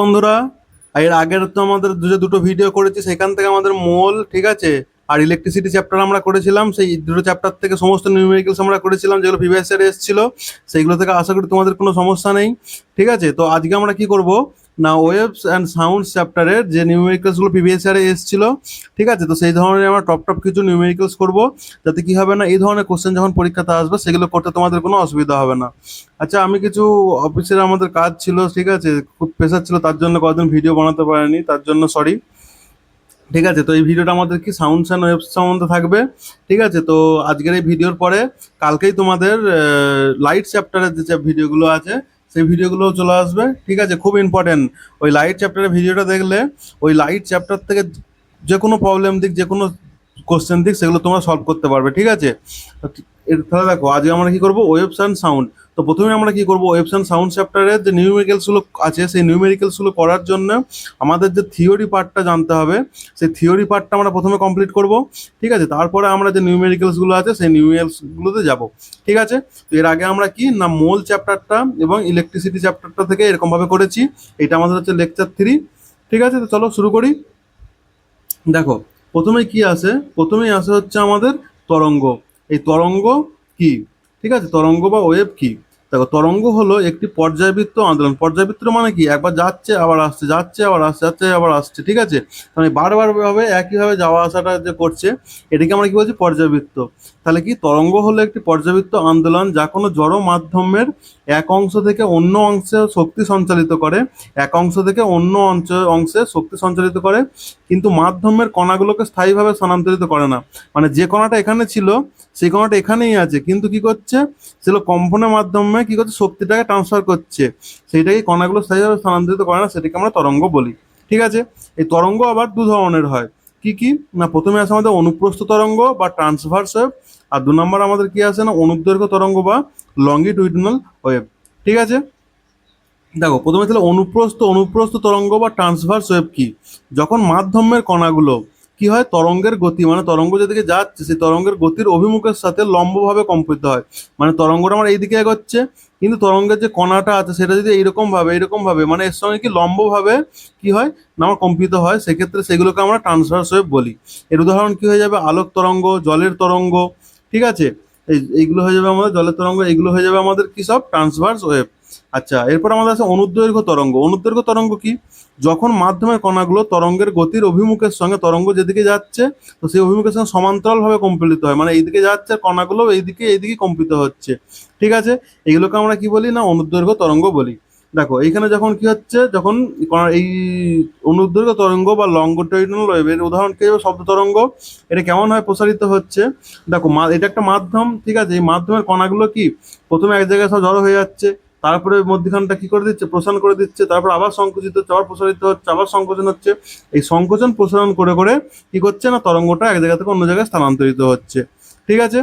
বন্ধুরা, এর আগের তো আমাদের যে দুটো ভিডিও করেছি সেখান থেকে আমাদের মোল, ঠিক আছে, আর ইলেকট্রিসিটি চ্যাপ্টার আমরা করেছিলাম। সেই দুটো চ্যাপ্টার থেকে সমস্ত নিউমেরিক্যালস আমরা করেছিলাম যেগুলো প্রিভিয়াস ইয়ারে এসেছিল। সেইগুলো থেকে আশা করি তোমাদের কোনো সমস্যা নেই। ঠিক আছে, তো আজকে আমরা কি করব না, ওয়েভস অ্যান্ড সাউন্ডস চ্যাপ্টারের যে নিউমেরিক্যালসগুলো প্রিভিয়াস ইয়ারে এসেছিল, ঠিক আছে, তো সেই ধরনের আমরা টপ টপ কিছু নিউমেরিক্যালস করব, যাতে কি হবে না, এই ধরনের কোশ্চেন যখন পরীক্ষাতে আসবে সেগুলো করতে তোমাদের কোনো অসুবিধা হবে না। আচ্ছা, আমি কিছু অফিসের আমাদের কাজ ছিল, ঠিক আছে, খুব প্রেশার ছিল, তার জন্য কয়েকদিন ভিডিও বানাতে পারিনি, তার জন্য সরি। ঠিক আছে, তো এই ভিডিওটা আমাদের কি সাউন্ডস অ্যান্ড ওয়েভস সম্বন্ধে থাকবে। ঠিক আছে, তো আজকের এই ভিডিওর পরে কালকেই তোমাদের লাইট চ্যাপ্টারের যে ভিডিওগুলো আছে সেই ভিডিওগুলো চলে আসবে। ঠিক আছে, খুব ইম্পর্টেন্ট। ওই লাইট চ্যাপ্টারের ভিডিওটা দেখলে ওই লাইট চ্যাপ্টার থেকে যে কোনো প্রবলেম দিক, যে কোনো কোশ্চেন দিক, সেগুলো তোমরা সলভ করতে পারবে। ঠিক আছে, তাহলে দেখো আজকে আমরা কি করবো, ওয়েভস অ্যান্ড সাউন্ড। তো প্রথমে আমরা কি করবো, ওয়েভস অ্যান্ড সাউন্ড চ্যাপ্টারের যে নিউমেরিক্যালসগুলো আছে সেই নিউমেরিক্যালসগুলো করার জন্য আমাদের যে থিওরি পার্টটা জানতে হবে, সেই থিওরি পার্টটা আমরা প্রথমে কমপ্লিট করব। ঠিক আছে, তারপরে আমরা যে নিউমেরিক্যালসগুলো আছে সেই নিউমেরিক্যালসগুলোতে যাব। ঠিক আছে, তো এর আগে আমরা কি না মোল চ্যাপ্টারটা এবং ইলেকট্রিসিটি চ্যাপ্টারটা থেকে এরকমভাবে করেছি। এটা আমাদের হচ্ছে লেকচার 3। ঠিক আছে, তো চলো শুরু করি। দেখো, প্রথমেই কি আসে, প্রথমেই আসে হচ্ছে আমাদের তরঙ্গ। এই তরঙ্গ কি? ঠিক আছে, তরঙ্গ বা ওয়েভ কি? দেখো, তরঙ্গ হলো একটি পর্যায়বৃত্ত আন্দোলন। পর্যায়বৃত্ত মানে কি, একবার যাচ্ছে আবার আসছে, যাচ্ছে আবার আসছে, যাচ্ছে আবার আসছে। ঠিক আছে, মানে বারবার ভাবে একইভাবে যাওয়া আসাটা যে করছে, এটাকে আমরা কি বলছি, পর্যায়বৃত্ত। তাহলে কি, তরঙ্গ হলো একটি পর্যায়বৃত্ত আন্দোলন যা কোনো জড় মাধ্যমের এক অংশ থেকে অন্য অংশে শক্তি সঞ্চালিত করে, এক অংশ থেকে অন্য অংশে শক্তি সঞ্চালিত করে, কিন্তু মাধ্যমের কণাগুলোকে স্থায়ীভাবে স্থানান্তরিত করে না। মানে যে কণাটা এখানে ছিল সেই কণাটা এখানেই আছে, কিন্তু কি করছে, সেগুলো কম্পনের মাধ্যমে কি করছে, শক্তিটাকে ট্রান্সফার করছে। সেইটাকে কণাগুলো স্থায়ীভাবে স্থানান্তরিত করে না, সেটাকে আমরা তরঙ্গ বলি। ঠিক আছে, এই তরঙ্গ আবার দু ধরনের হয়। কি কি না, প্রথমে আসে আমাদের অনুপ্রস্থ তরঙ্গ বা ট্রান্সভার্স ওয়েভ, আর 2 নম্বর আমাদের কি আসে না, অনুদৈর্ঘ্য তরঙ্গ বা লঙ্গিটিউডিনাল ওয়েভ। ঠিক আছে, দেখো প্রথমে তাহলে অনুপ্রস্থ তরঙ্গ বা ট্রান্সভার্স ওয়েভ কি, যখন মাধ্যমের কণাগুলো কি হয়, তরঙ্গের গতি মানে তরঙ্গ যেদিকে যাচ্ছে সেই তরঙ্গের গতির অভিমুখের সাথে লম্বভাবে কম্পিত হয়। মানে তরঙ্গটা আমার এইদিকে এগোচ্ছে, কিন্তু তরঙ্গের যে কণাটা আছে সেটা যদি এইরকম ভাবে মানে এর সঙ্গে কি লম্বভাবে কি হয় না আমার কম্পিত হয়, সেক্ষেত্রে সেগুলোকে আমরা ট্রান্সভার্স ওয়েভ বলি। এর উদাহরণ কি হয়ে যাবে, আলোক তরঙ্গ, জলের তরঙ্গ। ঠিক আছে, এইগুলো হয়ে যাবে আমাদের জলের তরঙ্গ, এইগুলো হয়ে যাবে আমাদের কি সব ট্রান্সভার্স ওয়েভ। আচ্ছা, এরপর আমাদের আছে অনুদৈর্ঘ্য তরঙ্গ। অনুদৈর্ঘ্য তরঙ্গ কি, যখন মাধ্যমের কণাগুলো তরঙ্গের গতির অভিমুখের সঙ্গে, তরঙ্গ যেদিকে যাচ্ছে তো সেই অভিমুখের সঙ্গে সমান্তরালভাবে কম্পিত হয়, মানে এইদিকে যাচ্ছে আর কণাগুলো এইদিকে কম্পিত হচ্ছে। ঠিক আছে, এগুলোকে আমরা কি বলি না, অনুদৈর্ঘ্য তরঙ্গ বলি। দেখো এইখানে যখন কি হচ্ছে, যখন এই অনুদৈর্ঘ্য তরঙ্গ বা লঙ্গিটিউডিনাল ওয়েভ এর উদাহরণ কি হবে, শব্দ তরঙ্গ। এটা কেমন হয় প্রসারিত হচ্ছে, দেখো এটা একটা মাধ্যম। ঠিক আছে, এই মাধ্যমের কণাগুলো কি প্রথমে এক জায়গায় সব জড়ো হয়ে যাচ্ছে, তারপরে মধ্যখানটা কি করে দিচ্ছে, প্রসারণ করে দিচ্ছে, তারপর আবার সংকুচিত হচ্ছে, আবার প্রসারিত হচ্ছে, আবার সংকোচন হচ্ছে। এই সংকোচন প্রসারণ করে করে কি করছে না, তরঙ্গটা এক জায়গা থেকে অন্য জায়গায় স্থানান্তরিত হচ্ছে। ঠিক আছে,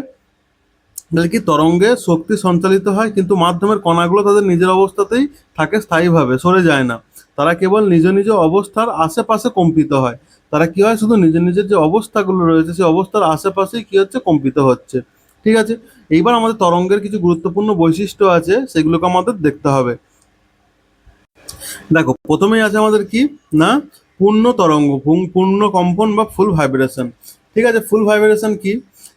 তাহলে কি, তরঙ্গে শক্তি সঞ্চালিত হয় কিন্তু মাধ্যমের কণাগুলো তাদের নিজের অবস্থাতেই থাকে, স্থায়ীভাবে সরে যায় না। তারা কেবল নিজ নিজ অবস্থার আশেপাশে কম্পিত হয়। তারা কি হয়, শুধু নিজের নিজের যে অবস্থাগুলো রয়েছে সেই অবস্থার আশেপাশেই কি হচ্ছে, কম্পিত হচ্ছে। ঠিক আছে, এইবার আমাদের তরঙ্গের কিছু গুরুত্বপূর্ণ বৈশিষ্ট্য আছে, সেগুলোকে আমাদের দেখতে হবে। দেখো, প্রথমেই আছে আমাদের কি না, পূর্ণ তরঙ্গ, পূর্ণ কম্পন বা ফুল ভাইব্রেশন। ঠিক আছে, ফুল ভাইব্রেশন কি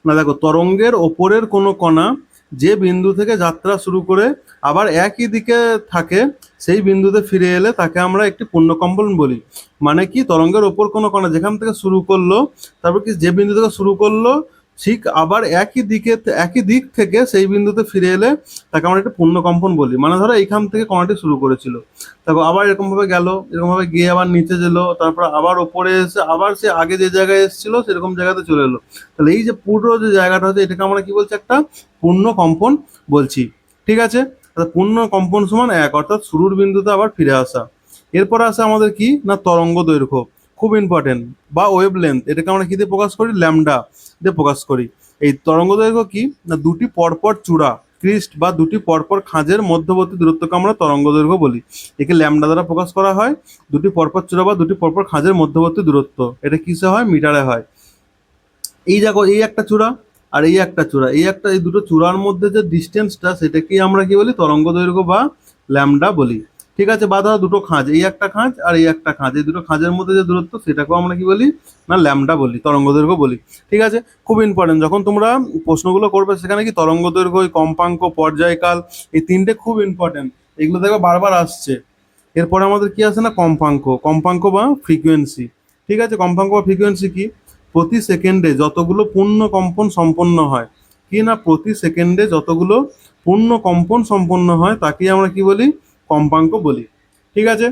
না, দেখো তরঙ্গের ওপরের কোনো কণা যে বিন্দু থেকে যাত্রা শুরু করে আবার একই দিকে থাকে, সেই বিন্দুতে ফিরে এলে তাকে আমরা একটি পূর্ণকম্পন বলি। মানে কি, তরঙ্গের ওপর কোনো কণা যেখান থেকে শুরু করলো, তারপর কি যে বিন্দু থেকে শুরু করলো ঠিক আবার একই দিক থেকে সেই বিন্দুতে ফিরে এলে তাকে আমরা একটা পূর্ণকম্পন বলি। মানে ধরো এইখান থেকে কণাটি শুরু করেছিল, দেখো আবার এরকম ভাবে গেল, এরকম ভাবে গিয়ে আবার নিচে গেলো, তারপর আবার ওপরে এসে আবার সে আগে যে জায়গায় এসেছিল সেরকম জায়গাতে চলে এলো। তাহলে এই যে পুরো যে জায়গাটা হচ্ছে এটাকে আমরা কি বলছি, একটা পূর্ণ কম্পন বলছি। ঠিক আছে, পূর্ণ কম্পন সমান 1, অর্থাৎ শুরুর বিন্দুতে আবার ফিরে আসা। এরপর আসে আমাদের কি না, তরঙ্গ দৈর্ঘ্য, খুব ইম্পর্টেন্ট, বা ওয়েভ লেন্থ। এটাকে আমরা কি দিয়ে প্রকাশ করি, ল্যামডা দিয়ে প্রকাশ করি। এই তরঙ্গ দৈর্ঘ্য কি না, দুটি পরপর চূড়া ক্রিস্ট বা দুটি পরপর খাঁজের মধ্যবর্তী দূরত্বকে আমরা তরঙ্গ দৈর্ঘ্য বলি। একে ল্যামডা দ্বারা প্রকাশ করা হয়। দুটি পরপর চূড়া বা দুটি পরপর খাঁজের মধ্যবর্তী দূরত্ব, এটা কিসে হয়, মিটারে হয়। এই দেখো, এই একটা চূড়া আর এই একটা চূড়া, এই দুটো চূড়ার মধ্যে যে ডিস্টেন্সটা সেটাকেই আমরা কি বলি, তরঙ্গ দৈর্ঘ্য বা ল্যামডা বলি। ঠিক আছে, বা ধরো দুটো খাঁজ, এই একটা খাঁজ আর এই একটা খাঁজ, এই দুটো খাঁজের মধ্যে যে দূরত্ব সেটাকেও আমরা কি বলি না ল্যামডা বলি, তরঙ্গ দৈর্ঘ্য বলি। ঠিক আছে, খুব ইম্পর্টেন্ট, যখন তোমরা প্রশ্নগুলো করবে সেখানে কি তরঙ্গ দৈর্ঘ্য, ওই কম্পাঙ্ক, পর্যায়কাল, এই তিনটে খুব ইম্পর্টেন্ট, এগুলো দেখবে বারবার আসছে। এরপরে আমাদের কি আছে না কম্পাঙ্ক, কম্পাঙ্ক বা ফ্রিকোয়েন্সি। ঠিক আছে, কম্পাঙ্ক বা ফ্রিকোয়েন্সি কি, প্রতি সেকেন্ডে যতগুলো পূর্ণ কম্পন সম্পন্ন হয়, কি না প্রতি সেকেন্ডে যতগুলো পূর্ণ কম্পন সম্পন্ন হয় তাকে আমরা কি বলি কম্পাঙ্ক বলি। ঠিক আছে,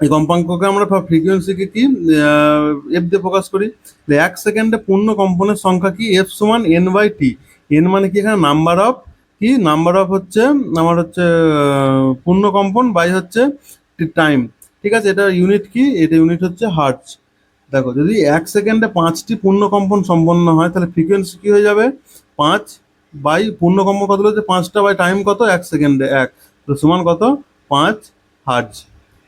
এই কম্পাঙ্ককে আমরা ফ্রিকোয়েন্সিকে কি এফ দিয়ে প্রকাশ করি। এক সেকেন্ডে পূর্ণ কম্পনের সংখ্যা কি এফ সমান এন বাই টি। এন মানে কি এখানে নাম্বার অফ, কি নাম্বার অফ হচ্ছে আমার হচ্ছে পূর্ণ কম্পন বাই হচ্ছে টাইম। ঠিক আছে, এটা ইউনিট কি, এটা ইউনিট হচ্ছে হার্টজ। দেখো যদি এক সেকেন্ডে 5টি পূর্ণ কম্পন সম্পন্ন হয় তাহলে ফ্রিকোয়েন্সি কি হয়ে যাবে 5 বাই পূর্ণ কম্পন কত হচ্ছে 5টা বাই টাইম কত 1 সেকেন্ডে 1, তো সমান কত 5 হার্টজ।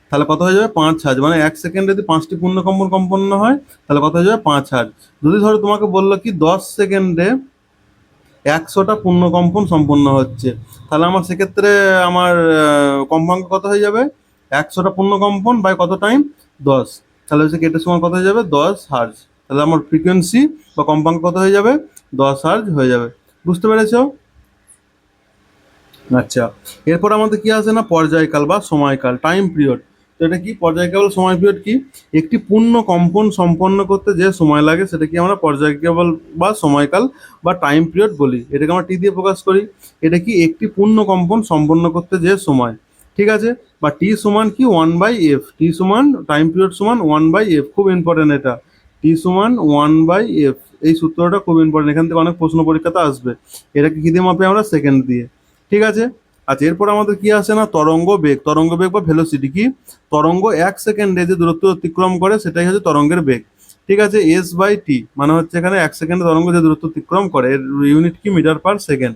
তাহলে কত হয়ে যাবে 5 হার্জ, মানে 1 সেকেন্ডে যদি 5টি পূর্ণ কম্পন সম্পন্ন হয় তাহলে কত হয়ে যাবে 5 হার্জ। যদি ধরো তোমাকে বললো কি 10 সেকেন্ডে 100টা পূর্ণ কম্পন সম্পন্ন হচ্ছে, তাহলে আমার সেক্ষেত্রে আমার কম্পাঙ্ক কত হয়ে যাবে 100টা পূর্ণ কম্পন বাই কত টাইম 10, তাহলে হচ্ছে কেটের সময় কত হয়ে যাবে 10 হার্জ। তাহলে আমার ফ্রিকোয়েন্সি বা কম্পাঙ্ক কত হয়ে যাবে 10 হার্জ হয়ে যাবে। বুঝতে পেরেছো? আচ্ছা, এরপর আমাদের কি আছে না পর্যায়কাল বা সময়কাল, টাইম পিরিয়ড। তো এটা কি পর্যায়কাল সময় পিরিয়ড কি, একটি পূর্ণ কম্পন সম্পন্ন করতে যে সময় লাগে সেটা কি আমরা পর্যায়কাল বা সময়কাল বা টাইম পিরিয়ড বলি। এটাকে আমরা টি দিয়ে প্রকাশ করি। এটা কি একটি পূর্ণ কম্পন সম্পন্ন করতে যে সময়, ঠিক আছে, বা টি সমান কি 1/f, টি সমান টাইম পিরিয়ড সমান 1/f, খুব ইম্পর্টেন্ট এটা, টি সমান 1/f। এই সূত্রটা খুব ইম্পর্টেন্ট, এখান থেকে অনেক প্রশ্ন পরীক্ষাতে আসবে। এটাকে কি দিয়ে মাপি আমরা সেকেন্ড দিয়ে। ঠিক আছে, আচ্ছা এরপর আমাদের কি আসে না তরঙ্গ বেগ, তরঙ্গ বেগ বা ভেলোসিটি কি, তরঙ্গ 1 সেকেন্ডে যে দূরত্ব অতিক্রম করে সেটাই হচ্ছে তরঙ্গের বেগ। ঠিক আছে, এস বাই টি মানে হচ্ছে এখানে 1 সেকেন্ডে তরঙ্গ যে দূরত্ব অতিক্রম করে এর ইউনিট কি মিটার পার সেকেন্ড।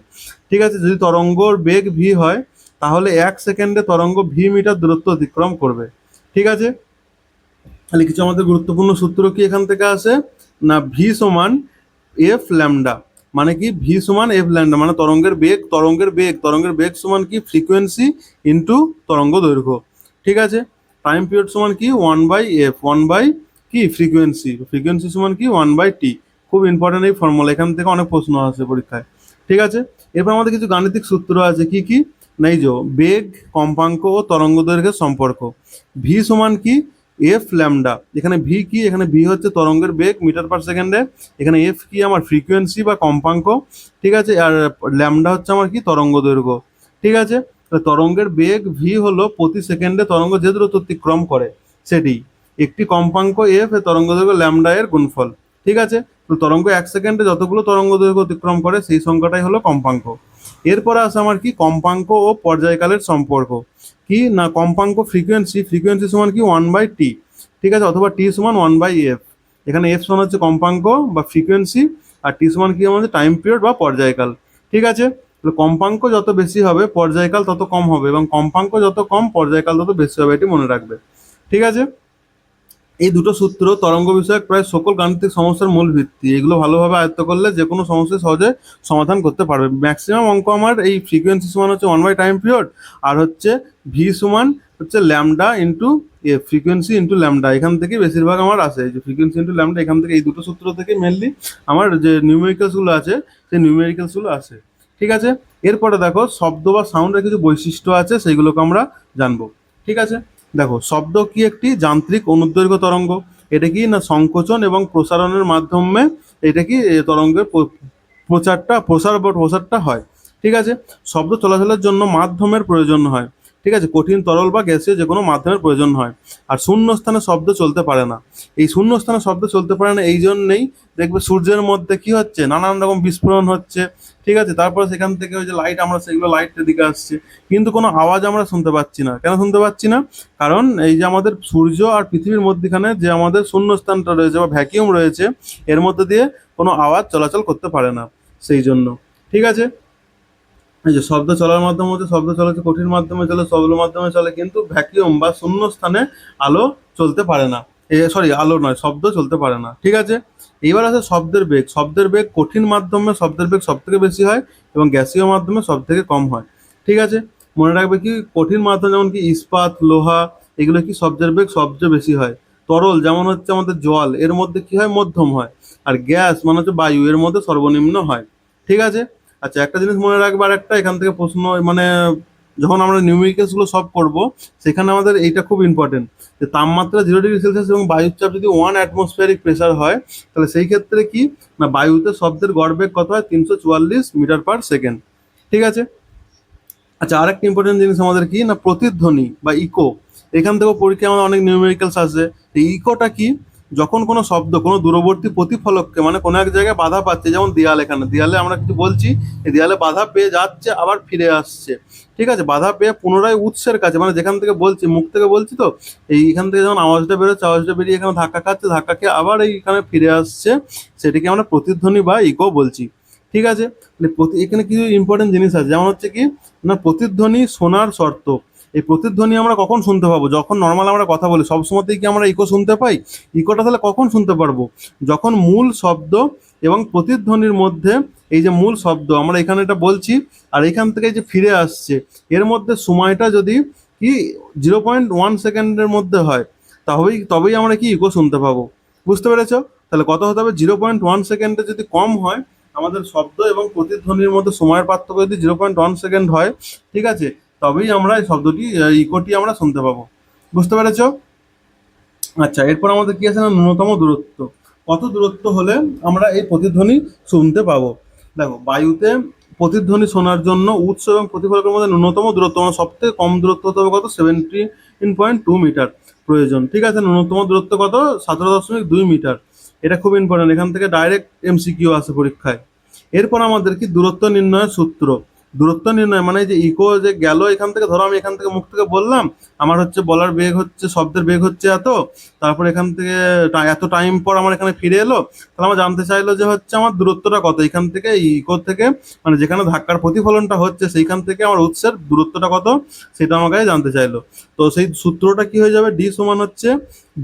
ঠিক আছে, যদি তরঙ্গর বেগ ভি হয় তাহলে 1 সেকেন্ডে তরঙ্গ ভি মিটার দূরত্ব অতিক্রম করবে। ঠিক আছে, তাহলে কিছু আমাদের গুরুত্বপূর্ণ সূত্র কি এখান থেকে আসে না ভি সমান এফ ল্যামডা, মানে কি ভি সমান এফ ল্যামডা মানে তরঙ্গের বেগ, তরঙ্গের বেগ সমান কি ফ্রিকোয়েন্সি ইন্টু তরঙ্গ দৈর্ঘ্য। ঠিক আছে, টাইম পিরিয়ড সমান কি 1/f, 1 বাই কি ফ্রিকোয়েন্সি সমান কি 1/t। খুব ইম্পর্টেন্ট এই ফর্মুলা, এখান থেকে অনেক প্রশ্ন আসে পরীক্ষায়। ঠিক আছে, এরপর আমাদের কিছু গাণিতিক সূত্র আছে কি কি না এই যে বেগ, কম্পাঙ্ক ও তরঙ্গ দৈর্ঘ্যের সম্পর্ক। ভি সমান কি এফ ল্যামডা, এখানে ভি কি, এখানে ভি হচ্ছে তরঙ্গের বেগ মিটার পার সেকেন্ডে, এখানে এফ কি আমার ফ্রিকোয়েন্সি বা কম্পাঙ্ক। ঠিক আছে, আর ল্যামডা হচ্ছে আমার কি তরঙ্গ দৈর্ঘ্য। ঠিক আছে, তরঙ্গের বেগ ভি হলো প্রতি সেকেন্ডে তরঙ্গ যে দূরত্ব অতিক্রম করে সেটি, একটি কম্পাঙ্ক এফ তরঙ্গ দৈর্ঘ্য ল্যামডা এর গুণফল। ঠিক আছে, তো তরঙ্গ 1 সেকেন্ডে যতগুলো তরঙ্গ দৈর্ঘ্য অতিক্রম করে সেই সংখ্যাটাই হলো কম্পাঙ্ক। এরপরে আসে আমার কি কম্পাঙ্ক ও পর্যায়কালের সম্পর্ক, কি না কম্পাঙ্ক ফ্রিকোয়েন্সি সমান কি 1/t। ঠিক আছে, অথবা টি সমান 1/f, এখানে এফ সমান হচ্ছে কম্পাঙ্ক বা ফ্রিকোয়েন্সি আর টি সমান কি আমাদের টাইম পিরিয়ড বা পর্যায়কাল। ঠিক আছে, কম্পাঙ্ক যত বেশি হবে পর্যায়কাল তত কম হবে এবং কম্পাঙ্ক যত কম পর্যায়কাল তত বেশি হবে, এটি মনে রাখবে। ঠিক আছে, এই দুটো সূত্র তরঙ্গ বিষয়ক প্রায় সকল গাণিতিক সমস্যার মূল ভিত্তি, এগুলো ভালোভাবে আয়ত্ত করলে যে কোনো সমস্যা সহজে সমাধান করতে পারবে। ম্যাক্সিমাম অঙ্ক আমার এই ফ্রিকোয়েন্সি সমান হচ্ছে 1/টাইম পিরিয়ড আর হচ্ছে ভি সমান হচ্ছে lambda into frequency into lambda, এখান থেকে বেশিরভাগ আমার আসে যে ফ্রিকোয়েন্সি ইন্টু ল্যামডা, এখান থেকে এই দুটো সূত্র থেকে মেনলি আমার যে নিউমেরিক্যালসগুলো আছে সেই নিউমেরিক্যালসগুলো আসে। ঠিক আছে, এরপরে দেখো শব্দ বা সাউন্ডের কিছু বৈশিষ্ট্য আছে সেইগুলোকে আমরা জানবো। ঠিক আছে, দেখো শব্দ কি একটি যান্ত্রিক অনুদৈর্ঘ্য তরঙ্গ, এটা কি না সংকোচন এবং প্রসারণের মাধ্যমে এটা কি তরঙ্গের প্রসারটা হয়। ঠিক আছে, শব্দ চলাচলের জন্য মাধ্যমের প্রয়োজন হয়। ঠিক আছে, কঠিন তরল বা গ্যাসীয় যে কোনো মাধ্যমের প্রয়োজন হয়। আর শূন্য স্থানে শব্দ চলতে পারে না, এই শূন্য স্থানে শব্দ চলতে পারে না এই জন্যেই দেখবে সূর্যের মধ্যে কি হচ্ছে নানান রকম বিস্ফোরণ হচ্ছে। ঠিক আছে, তারপরে সেখান থেকে ওই যে লাইট আমরা সেগুলো লাইটের দিকে আসছে কিন্তু কোনো আওয়াজ আমরা শুনতে পাচ্ছি না। কেন শুনতে পাচ্ছি না, কারণ এই যে আমাদের সূর্য আর পৃথিবীর মধ্যখানে যে আমাদের শূন্যস্থানটা রয়েছে বা ভ্যাকিউম রয়েছে এর মধ্যে দিয়ে কোনো আওয়াজ চলাচল করতে পারে না সেই জন্য। ঠিক আছে, এই যে শব্দ চলার মাধ্যম হচ্ছে শব্দ চলে কঠিন মাধ্যমে চলে, সবল মাধ্যমে চলে, কিন্তু ভ্যাকিউম বা শূন্য স্থানে আলো চলতে পারে না, আলো নয় শব্দ চলতে পারে না। ঠিক আছে, এইবার আছে শব্দের বেগ কঠিন মাধ্যমে শব্দের বেগ সব থেকে বেশি হয় এবং গ্যাসীয় মাধ্যমে সব থেকে কম হয়। ঠিক আছে, মনে রাখবে কি কঠিন মাধ্যম যেমন কি ইস্পাত, লোহা, এগুলো কি সবচেয়ে বেগ সবচেয়ে বেশি হয়। তরল যেমন হচ্ছে আমাদের জল, এর মধ্যে কি হয় মধ্যম হয়। আর গ্যাস মানে হচ্ছে বায়ু, এর মধ্যে সর্বনিম্ন হয়। ঠিক আছে। আচ্ছা, একটা জিনিস মনে রাখবে, আর একটা এখান থেকে প্রশ্ন মানে যখন আমরা নিউমেরিক্যালস গুলো সলভ করব, সেখানে আমাদের এইটা খুব ইম্পর্টেন্ট, যে তাপমাত্রা 0 ডিগ্রি সেলসিয়াস এবং বায়ুর চাপ যদি 1 অ্যাটমসফিয়ারিক প্রেসার হয়, তাহলে সেই ক্ষেত্রে কি না বায়ুতে শব্দের গড় বেগ কত হয়, 344 মিটার/সেকেন্ড। ঠিক আছে। আচ্ছা, আরেকটা ইম্পর্টেন্ট জিনিস আমাদের কি না প্রতিধ্বনি বা ইকো। এখান থেকেও পরীক্ষায় আমাদের অনেক নিউমেরিক্যালস আসে। এই ইকোটা কি, যখন কোনো শব্দ কোনো দূরবর্তী প্রতিফলককে মানে কোনো এক জায়গায় বাধা পাচ্ছে, যেমন দেয়াল, এখানে দেয়ালে আমরা কিছু বলছি, এই দেয়ালে বাধা পেয়ে যাচ্ছে আবার ফিরে আসছে। ঠিক আছে, বাধা পেয়ে পুনরায় উৎসের কাছে মানে যেখান থেকে বলছি, মুখ থেকে বলছি তো, এইখান থেকে যখন আওয়াজটা বেরোচ্ছে, আওয়াজটা বেরিয়ে এখানে ধাক্কা খাচ্ছে, ধাক্কা খেয়ে আবার এইখানে ফিরে আসছে, সেটাকে আমরা প্রতিধ্বনি বা ইকো বলছি। ঠিক আছে। এখানে কিছু ইম্পর্টেন্ট জিনিস আছে, যেমন হচ্ছে কি না প্রতিধ্বনি শোনার শর্ত। এই প্রতিধ্বনি আমরা কখন শুনতে পাবো, যখন নর্মাল আমরা কথা বলি সবসময়তেই কি আমরা ইকো শুনতে পাই? ইকোটা তাহলে কখন শুনতে পারবো, যখন মূল শব্দ এবং প্রতিধ্বনির মধ্যে, এই যে মূল শব্দ আমরা এখানে এটা বলছি আর এখান থেকে যে ফিরে আসছে, এর মধ্যে সময়টা যদি কি 0.1 সেকেন্ডের মধ্যে হয়, তবেই আমরা কি ইকো শুনতে পাবো। বুঝতে পেরেছো? তাহলে কত হতে হবে, 0.1 সেকেন্ডে যদি কম হয় আমাদের শব্দ এবং প্রতিধ্বনির মধ্যে সময়ের পার্থক্য যদি 0.1 সেকেন্ড হয়, ঠিক আছে, তবেই আমরা এই শব্দটি ইকোটি আমরা শুনতে পাবো। বুঝতে পেরেছো? আচ্ছা, এরপর আমাদের কি আছে না ন্যূনতম দূরত্ব। কত দূরত্ব হলে আমরা এই প্রতিধ্বনি শুনতে পাবো? দেখো, বায়ুতে প্রতিধ্বনি শোনার জন্য উৎস এবং প্রতিফলকের মধ্যে ন্যূনতম দূরত্ব মানে সব থেকে কম দূরত্ব হতে হবে কত, 17.2 মিটার প্রয়োজন। ঠিক আছে, ন্যূনতম দূরত্ব কত, 17.2 মিটার। এটা খুব ইম্পর্টেন্ট, এখান থেকে ডাইরেক্ট এমসিকিউ আসে পরীক্ষায়। এরপর আমাদের কি দূরত্ব নির্ণয়ের সূত্র। দূরত্ব নির্ণয় মানে যে ইকো যে গেল এখান থেকে, ধরো আমি এখান থেকে মুখ থেকে বললাম, আমার হচ্ছে বলার বেগ হচ্ছে, শব্দের বেগ হচ্ছে এত, তারপর এখান থেকে এত টাইম পর আমার এখানে ফিরে এলো, তাহলে আমার জানতে চাইলো যে হচ্ছে আমার দূরত্বটা কত এখান থেকে, ইকো থেকে মানে যেখানে ধাক্কার প্রতিফলনটা হচ্ছে সেইখান থেকে আমার উৎসের দূরত্বটা কত, সেটা আমার কাছে জানতে চাইলো। তো সেই সূত্রটা কি হয়ে যাবে, ডি সমান হচ্ছে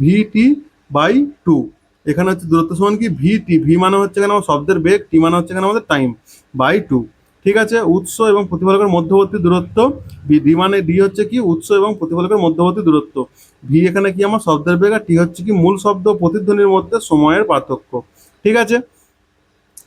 VT/2। এখানে হচ্ছে দূরত্ব সমান কি VT, ভি মানে হচ্ছে এখানে আমার শব্দের বেগ, টি মানে হচ্ছে এখানে আমাদের টাইম, বাই 2। ঠিক আছে, উৎস এবং প্রতিফলকের মধ্যবর্তী দূরত্ব, ডি মানে ডি হচ্ছে কি উৎস এবং প্রতিফলকের মধ্যবর্তী দূরত্ব, ভি এখানে কি আমার শব্দের বেগ, আর টি হচ্ছে কি মূল শব্দ প্রতিধ্বনির মধ্যে সময়ের পার্থক্য। ঠিক আছে।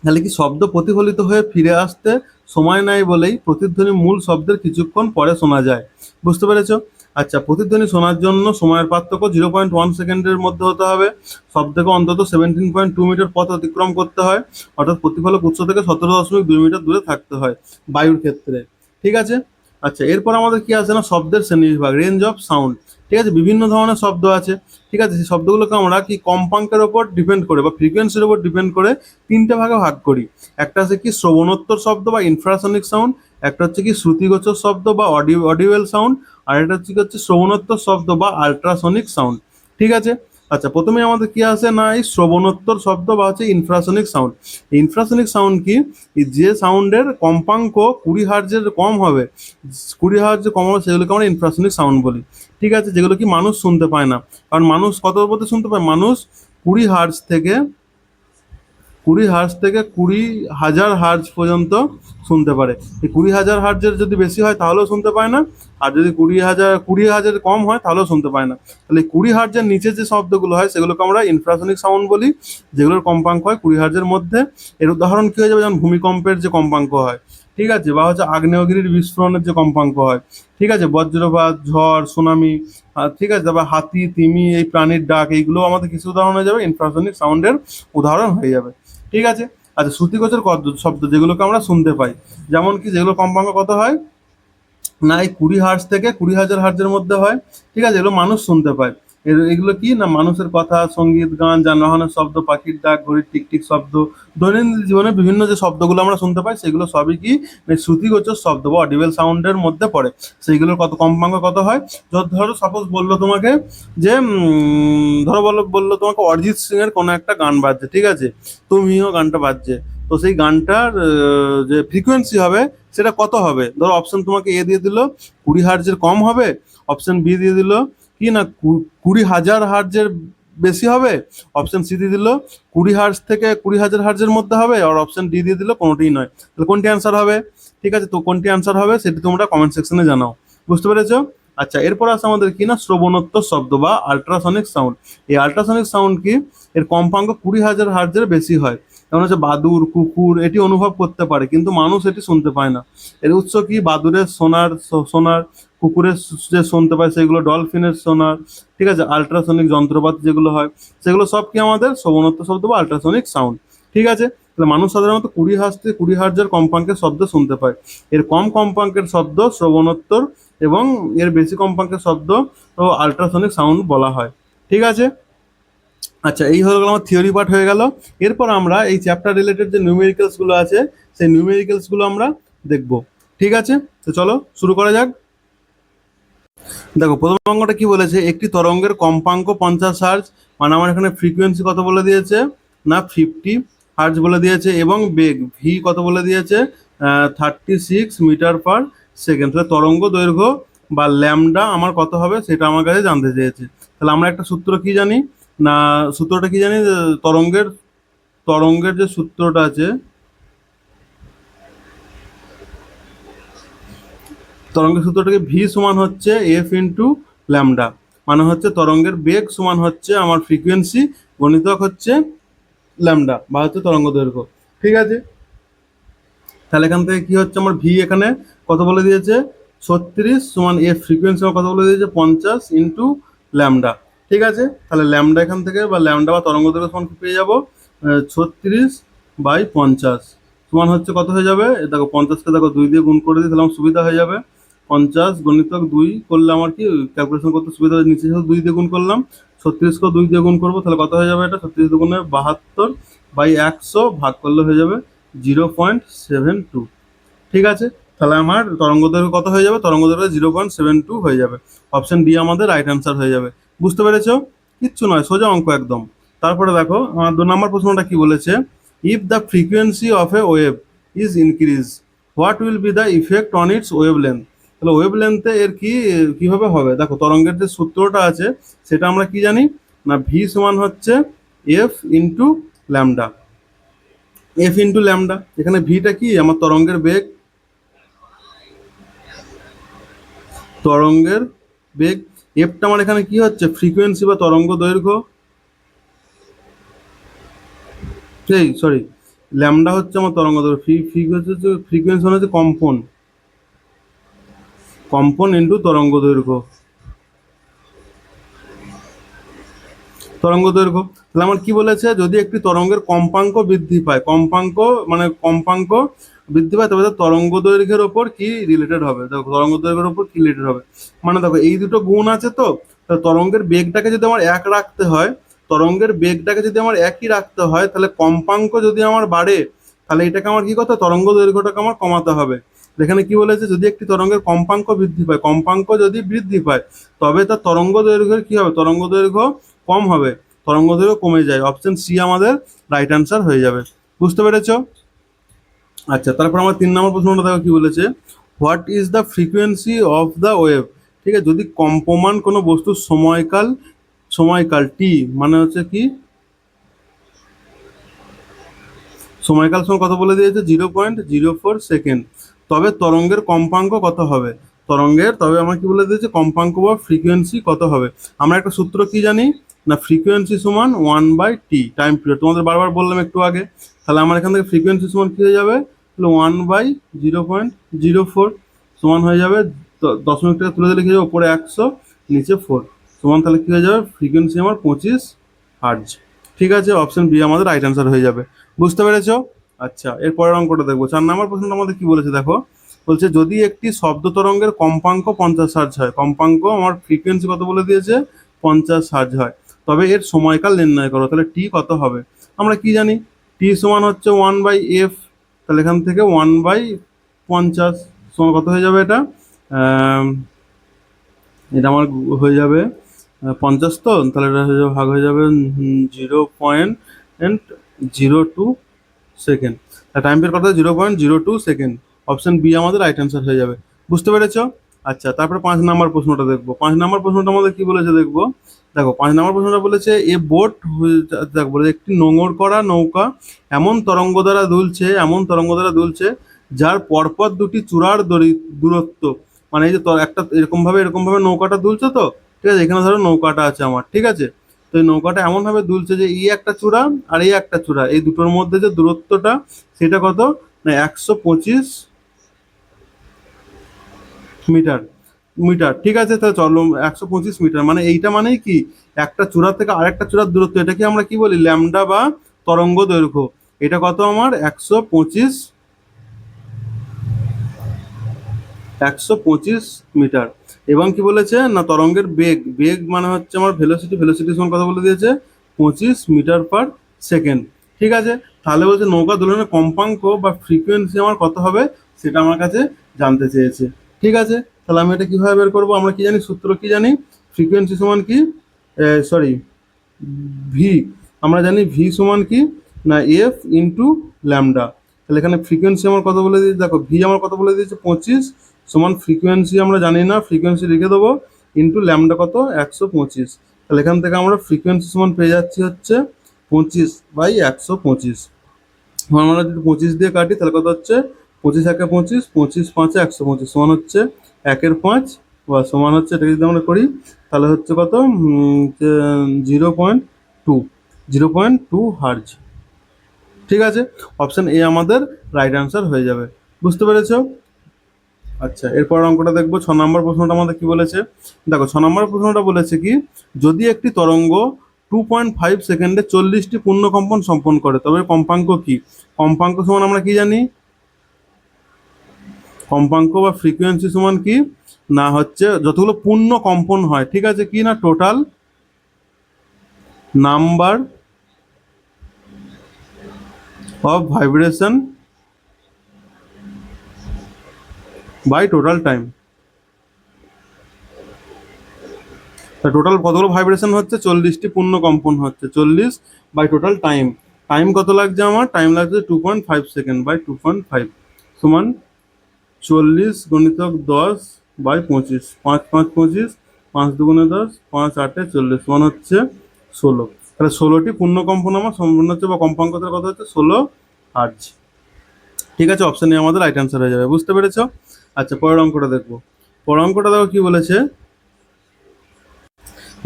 তাহলে কি শব্দ প্রতিফলিত হয়ে ফিরে আসতে সময় নাই বলেই প্রতিধ্বনি মূল শব্দের কিছুক্ষণ পরে শোনা যায়। বুঝতে পেরেছো? আচ্ছা, প্রতিধ্বনি শোনার জন্য সময়ের পার্থক্য 0.1 সেকেন্ডের মধ্যে হতে হবে, শব্দকে অন্তত 17.2 মিটার পথ অতিক্রম করতে হয়, অর্থাৎ প্রতিফলক উৎস থেকে 17.2 মিটার দূরে থাকতে হয় বায়ুর ক্ষেত্রে। ঠিক আছে। আচ্ছা, এরপর আমাদের কি আছে না শব্দের শ্রেণীবিভাগ, রেঞ্জ অফ সাউন্ড। ঠিক আছে, বিভিন্ন ধরনের শব্দ আছে। ঠিক আছে, সেই শব্দগুলোকে আমরা কি কম্পাঙ্কের ওপর ডিপেন্ড করে বা ফ্রিকোয়েন্সির ওপর ডিপেন্ড করে তিনটে ভাগে ভাগ করি। একটা আছে কি শ্রবণোত্তর শব্দ বা ইনফ্রাসনিক সাউন্ড, একটা হচ্ছে কি শ্রুতিগোচর শব্দ বা অডিওয়েল সাউন্ড, আর একটা হচ্ছে শ্রবণোত্তর শব্দ বা আল্ট্রাসনিক সাউন্ড। ঠিক আছে। আচ্ছা, প্রথমে আমাদের কি আছে না এই শ্রবণোত্তর শব্দ বা হচ্ছে ইনফ্রাসনিক সাউন্ড। ইনফ্রাসনিক সাউন্ড কি, যে সাউন্ডের কম্পাঙ্ক 20 হার্জের কম হবে, 20 হার্জের কম হবে সেগুলোকে আমরা ইনফ্রাসনিক সাউন্ড বলি। ঠিক আছে, যেগুলো কি মানুষ শুনতে পায় না। কারণ মানুষ কত পর্যন্ত শুনতে পায়, মানুষ 20 হার্জ থেকে 20 হার্জ পর্যন্ত শুনতে পারে। এই 20,000 হার্জের যদি বেশি হয় তাহলেও শুনতে পায় না, আর যদি 20 হার্জের কম হয় তাহলেও শুনতে পায় না। তাহলে 20 হার্জের নিচে যে শব্দগুলো হয় সেগুলোকে আমরা ইনফ্রাসনিক সাউন্ড বলি, যেগুলোর কম্পাঙ্ক হয় 20 হার্জের মধ্যে। এর উদাহরণ কি হয়ে যাবে, যেমন ভূমিকম্পের যে কম্পাঙ্ক হয়, ঠিক আছে, বা হচ্ছে আগ্নেয়গিরির বিস্ফোরণের যে কম্পাঙ্ক হয়, ঠিক আছে, বজ্রপাত, ঝড়, সুনামি, ঠিক আছে, তারপর হাতি, তিমি, এই প্রাণীর ডাক, এইগুলো আমাদের কিছু উদাহরণ হয়ে যাবে, ইনফ্রাসনিক সাউন্ডের উদাহরণ হয়ে যাবে। ঠিক আছে। আচ্ছা, শ্রুতিগোচর শব্দ যেগুলোকে আমরা শুনতে পাই, যেমন কি যেগুলো কম্পাঙ্ক কত হয় না এই 20 হার্জ থেকে 20,000 হার্জের মধ্যে হয়। ঠিক আছে, এগুলো মানুষ শুনতে পায়। এগুলো কি না মানুষের কথা, সঙ্গীত, গান, যানবাহনের শব্দ, পাখির ডাক, ঘড়ির টিকটিক শব্দ, দৈনন্দিন জীবনে বিভিন্ন যে শব্দগুলো আমরা শুনতে পাই সেগুলো সবই কি শ্রুতিগোচর শব্দ বা অডিবেল সাউন্ডের মধ্যে পড়ে। সেইগুলোর কত কম্পাঙ্ক কত হয়, ধরো সাপোজ বললো তোমাকে যে ধরো বললো তোমাকে অরিজিৎ সিং এর কোনো একটা গান বাজছে, ঠিক আছে, তুমিও গানটা বাজছে, তো সেই গানটার যে ফ্রিকোয়েন্সি হবে সেটা কত হবে, ধরো অপশন তোমাকে এ দিয়ে দিল 20 হার্জের কম হবে, অপশন বি দিয়ে দিল কি না 20,000 হার্জের বেশি হবে, অপশন সি দিয়ে দিল 20 হার্জ থেকে 20,000 হার্জের মধ্যে হবে, আর অপশন ডি দিয়ে দিল কোনোটিই নয়। তাহলে কোনটি অ্যান্সার হবে? ঠিক আছে, তো কোনটি অ্যান্সার হবে সেটি তোমরা কমেন্ট সেকশনে জানাও। বুঝতে পেরেছো? আচ্ছা, এরপর আছে আমাদের কি না শ্রবণোত্তর শব্দ বা আল্ট্রাসনিক সাউন্ড। এই আল্ট্রাসনিক সাউন্ড কি, এর কম্পাঙ্ক 20,000 হার্জের বেশি হয়। যেমন হচ্ছে বাদুর, কুকুর এটি অনুভব করতে পারে, কিন্তু মানুষ এটি শুনতে পায় না। এর উৎস কি? বাদুরের সোনার, কুকুরের যে শুনতে পায় সেগুলো, ডলফিনের সোনার, ঠিক আছে, আল্ট্রাসনিক যন্ত্রপাতি যেগুলো হয় সেগুলো সব কি আমাদের শ্রবণোত্তর শব্দ বা আল্ট্রাসনিক সাউন্ড। ঠিক আছে, তাহলে মানুষ সাধারণত 20 হার্জ থেকে 20 হার্জের কম্পাঙ্কের শব্দ শুনতে পায়। এর কম কম্পাঙ্কের শব্দ শ্রবণোত্তর এবং এর বেশি কম্পাঙ্কের শব্দ ও আল্ট্রাসনিক সাউন্ড বলা হয়। ঠিক আছে, আচ্ছা, এই হয়ে গেল আমার থিওরি পার্ট হয়ে গেল। এরপর আমরা এই চ্যাপ্টার রিলেটেড যে নিউমেরিক্যালসগুলো আছে সেই নিউমেরিক্যালসগুলো আমরা দেখব। ঠিক আছে, তো চলো শুরু করা যাক। দেখো, প্রথম অঙ্কটা কি বলেছে, একটি তরঙ্গের কম্পাঙ্ক 50 হার্জ, মানে আমার এখানে ফ্রিকোয়েন্সি কত বলে দিয়েছে না 50 হার্জ বলে দিয়েছে, এবং বেগ ভি কত বলে দিয়েছে 36 মিটার/সেকেন্ড। তাহলে তরঙ্গ দৈর্ঘ্য বা ল্যামডা আমার কত হবে সেটা আমার কাছে জানতে চেয়েছে। তাহলে আমরা একটা সূত্র কি জানি না, সূত্রটা কি জানি, যে তরঙ্গের তরঙ্গের যে সূত্রটা আছে, তরঙ্গের সূত্রটাকে ভি সমান হচ্ছে এফ ইন্টু ল্যামডা, মানে হচ্ছে তরঙ্গের বেগ সমান হচ্ছে আমার ফ্রিকোয়েন্সি গণিতক হচ্ছে ল্যামডা বা হচ্ছে তরঙ্গ দৈর্ঘ্য। ঠিক আছে, তাহলে এখান থেকে কি হচ্ছে আমার ভি এখানে কত বলে দিয়েছে 36 সমান এফ ফ্রিকোয়েন্সি আমার কত বলে দিয়েছে 50 ইন্টু ল্যামডা। ঠিক আছে, তাহলে ল্যামডা এখান থেকে বা ল্যামডা বা তরঙ্গ দৈর্ঘ্য সমান কি পেয়ে যাবো 36/50 সমান হচ্ছে কত হয়ে যাবে, দেখো 50কে দেখো 2 দিয়ে গুণ করে দিই, তাহলে আমার সুবিধা হয়ে যাবে। 50 গণিতক 2 করলে আমার কি ক্যালকুলেশন করতে সুবিধা হয়, নিচে যেহেতু 2 দিয়ে গুণ করলাম, 36কেও 2 দিয়ে গুণ করবো, তাহলে কত হয়ে যাবে, এটা 36 দুগুণে 72/100 ভাগ করলে হয়ে যাবে 0.72। ঠিক আছে, তাহলে আমার তরঙ্গ দৈর্ঘ্য কত হয়ে যাবে, তরঙ্গ দৈর্ঘ্য 0.72 হয়ে যাবে। অপশন ডি আমাদের রাইট অ্যান্সার হয়ে যাবে। বুঝতে পেরেছো? কিচ্ছু নয়, সোজা অঙ্ক একদম। তারপরে দেখো আমার 2 নম্বর প্রশ্নটা কি বলেছে, if the frequency of A wave is increase, what will be the effect on it's wave length. তাহলে ওয়েভ লেন্থে এর কি কিভাবে হবে, দেখো তরঙ্গের যে সূত্রটা আছে সেটা আমরা কি জানি না, ভি সমান হচ্ছে F into lambda. F into lambda, এখানে ভিটা কি আমার তরঙ্গের বেগ, তরঙ্গের বেগ, এফটা আমার এখানে কি হচ্ছে ফ্রিকোয়েন্সি বা তরঙ্গ দৈর্ঘ্য, সেই সরি ল্যামডা হচ্ছে আমার তরঙ্গ দৈর্ঘ্য, ফ্রিকোয়েন্সি মানে হচ্ছে কম্পন, কম্পন ইন্টু তরঙ্গ দৈর্ঘ্য, তরঙ্গ দৈর্ঘ্য। তাহলে আমার কি বলেছে, যদি একটি তরঙ্গের কম্পাঙ্ক বৃদ্ধি পায়, কম্পাঙ্ক মানে কম্পাঙ্ক বৃদ্ধি পায়, তবে তার তরঙ্গ দৈর্ঘ্যের ওপর কি রিলেটেড হবে, দেখো তরঙ্গ দৈর্ঘ্যের ওপর কি রিলেটেড হবে, মানে দেখো এই দুটো গুণ আছে, তো তরঙ্গের বেগটাকে যদি আমার এক রাখতে হয়, তরঙ্গের বেগটাকে যদি আমার একই রাখতে হয়, তাহলে কম্পাঙ্ক যদি আমার বাড়ে, তাহলে এটাকে আমার কি করতে হবে, তরঙ্গ দৈর্ঘ্যটাকে আমার কমাতে হবে। এখানে কি বলেছে, যদি একটি তরঙ্গের কম্পাঙ্ক বৃদ্ধি পায়, কম্পাঙ্ক যদি বৃদ্ধি পায় তবে তার তরঙ্গ দৈর্ঘ্যের কি হবে, তরঙ্গ দৈর্ঘ্য কম হবে, তরঙ্গ দৈর্ঘ্য কমে যায়। অপশন সি আমাদের রাইট অ্যান্সার হয়ে যাবে। বুঝতে পেরেছো? আচ্ছা, তারপর আমার 3 নম্বর প্রশ্নটা দেখো কি বলেছে, what is the frequency of the wave. ঠিক আছে, যদি কম্পমান কোনো বস্তুর সময়কাল টি মানে হচ্ছে কি সময়কাল সময় কত বলে দিয়েছে 0.04 সেকেন্ড, তবে তরঙ্গের কম্পাঙ্ক কত হবে, তবে আমার কি বলে দিয়েছে কম্পাঙ্ক বা ফ্রিকোয়েন্সি কত হবে। আমরা একটা সূত্র কি জানি না, ফ্রিকোয়েন্সি সমান 1/t টাইম পিরিয়ড, তোমাদের বারবার বললাম একটু আগে। তাহলে আমার এখান থেকে ফ্রিকোয়েন্সি সমান কি হয়ে যাবে, 1/0.04 সমান হয়ে যাবে, দশমিক টাকা তুলে দিলে কি যাবে, ওপরে 100 নিচে 4 সমান, তাহলে কি হয়ে যাবে ফ্রিকোয়েন্সি আমার 25 হার্জ। ঠিক আছে, অপশন বি আমাদের রাইট অ্যান্সার হয়ে যাবে। বুঝতে পেরেছো? আচ্ছা, এর পরের অঙ্কটা দেখবো। 4 নম্বর প্রশ্নটা আমাদের কি বলেছে দেখো, বলছে যদি একটি শব্দ তরঙ্গের কম্পাঙ্ক 50 হার্জ হয়, কম্পাঙ্ক আমার ফ্রিকোয়েন্সি কত বলে দিয়েছে 50 হার্জ হয়, তবে এর সময়কাল নির্ণয় করো। তাহলে টি কত হবে, আমরা কি জানি টি সমান হচ্ছে 1/f, তাহলে এখান থেকে 1/50 সমান কত হয়ে যাবে, এটা এটা আমার হয়ে যাবে 50, তো তাহলে এটা হয়ে যাবে ভাগ হয়ে যাবে 0.02 সেকেন্ড, টাইম পিরিয়ড কত 0.02 সেকেন্ড। অপশন বি আমাদের রাইট অ্যান্সার হয়ে যাবে। বুঝতে পেরেছো? আচ্ছা, তারপরে 5 নম্বর প্রশ্নটা দেখবো। 5 নম্বর প্রশ্নটা আমাদের কি বলেছে দেখবো, দেখো 5 নম্বর প্রশ্নটা বলেছে এ বোট, দেখো বলেছে একটি নোঙর করা নৌকা এমন তরঙ্গ দ্বারা দুলছে যার পরপর দুটি চূড়ার দূরত্ব, মানে এই যে একটা এরকম ভাবে নৌকাটা দুলছে, তো ঠিক আছে, এখানে ধরো নৌকাটা আছে আমার, ঠিক আছে, তো এই নৌকাটা এমন ভাবে দুলছে যে এই একটা চূড়া আর এই একটা চূড়া, এই দুটোর মধ্যে যে দূরত্বটা সেটা কত, না 125 মিটার। ঠিক আছে, তাহলে চলো 125 মিটার, মানে এইটা মানেই কি একটা চূড়া থেকে আরেকটা চূড়ার দূরত্ব, এটাকে আমরা কি বলি, ল্যামডা বা তরঙ্গ দৈর্ঘ্য। এটা কত আমার 125 মিটার। এবং কি বলেছে না তরঙ্গের বেগ মানে হচ্ছে আমার ভেলোসিটি সমান কথা বলে দিয়েছে 25 মিটার/সেকেন্ড। ঠিক আছে, তাহলে বলছে নৌকা দোলনের কম্পাঙ্ক বা ফ্রিকোয়েন্সি আমার কত হবে সেটা আমার কাছে জানতে চেয়েছে। ঠিক আছে, তাহলে আমি এটা কিভাবে বের করবো, আমরা কি জানি, সূত্র কি জানি, ফ্রিকোয়েন্সি সমান কি, সরি, ভি, আমরা জানি ভি সমান কি, না এফ ইন্টু ল্যামডা। তাহলে এখানে ফ্রিকোয়েন্সি আমার কত বলে দিয়েছে, দেখো ভি আমার কত বলে দিয়েছে 25, সমান ফ্রিকোয়েন্সি আমরা জানি না, ফ্রিকোয়েন্সি লিখে দেবো, ইন্টু ল্যামডা কত 125। তাহলে এখান থেকে আমরা ফ্রিকোয়েন্সি সমান পেয়ে যাচ্ছি হচ্ছে 25/125। আমরা যদি 25 দিয়ে কাটি তাহলে কত হচ্ছে, 25 × 25, 25×5 125, সমান হচ্ছে 1/5, বা সমান হচ্ছে, এটা যদি আমরা করি তাহলে হচ্ছে কত, 0.2, 0.2 হার্জ। ঠিক আছে, অপশন এ আমাদের রাইট অ্যান্সার হয়ে যাবে। বুঝতে পেরেছো? আচ্ছা, এরপর অঙ্কটা দেখবো। 6 নম্বর প্রশ্নটা আমাদের কি বলেছে, দেখো 6 নম্বর প্রশ্নটা বলেছে কি, যদি একটি তরঙ্গ 2.5 সেকেন্ডে 40টি পূর্ণকম্পন সম্পন্ন করে তবে কম্পাঙ্ক কি? কম্পাঙ্ক সমান আমরা কি জানি, কম্পাঙ্ক বা ফ্রিকোয়েন্সি সমান কি, না হচ্ছে যতগুলো পূর্ণ কম্পন হয়, ঠিক আছে, কি না total number of vibration by total time. Total কতগুলো ভাইব্রেশন হচ্ছে, 40টি পূর্ণ কম্পন হচ্ছে, 40/টোটাল টাইম। টাইম কত লাগছে আমার, টাইম লাগছে 2.5 সেকেন্ড বাই 2.5, সমান 40 × 10/25, 5×5 = 25, 5×2 = 10, 5×8 = 40, সমান হচ্ছে 16। তাহলে 16টি পূর্ণ কম্পন আমার সম্পূর্ণ হচ্ছে, বা কম্পাঙ্কতার কথা হচ্ছে 16 হার্জ। ঠিক আছে, অপশন এ আমাদের রাইট অ্যান্সার হয়ে যাবে। বুঝতে পেরেছো? আচ্ছা, পরের অঙ্কটা দেখবো। পরের অঙ্কটা দেখো কি বলেছে,